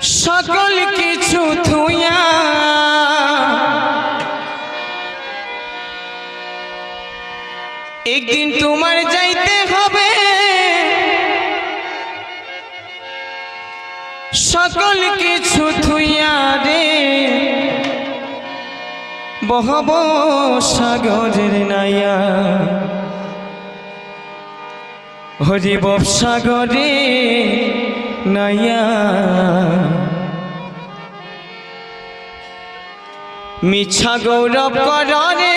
সকল কিছু থুইয়া একদিন তোমার যাইতে হবে। সকল কিছু থুইয়া রে বহব সাগরের নাইয়া, হরিব সাগরে নাইয়া। মিছা গৌরব কররে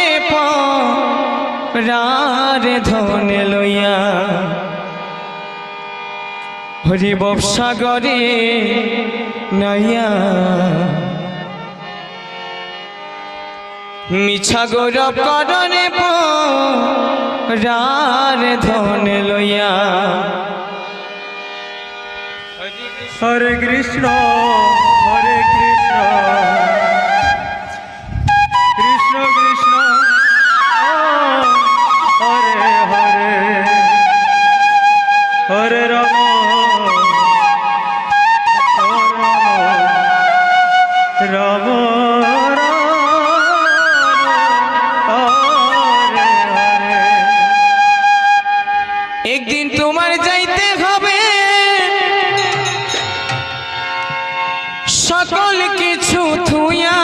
পরারে ধনে লইয়া, হরিব সাগরে নাইয়া। মিছা গৌরব কররে পরারে ধনে লইয়া। হরে কৃষ্ণ হরে কৃষ্ণ কৃষ্ণ কৃষ্ণ হরে হরে, হরে রাম রাম একদিন তোমার যাইতে হবে। সকল কিছু থুইয়া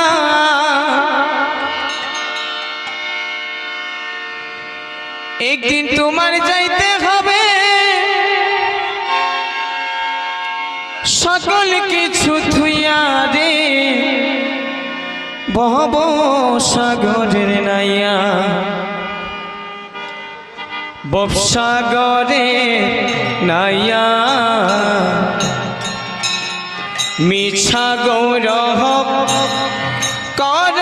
একদিন তোমার যাইতে হবে। সকল কিছু থুইয়া রে বহব সাগরের নাইয়া, ববসাগরে নাইয়া। মিছা গৌরব কর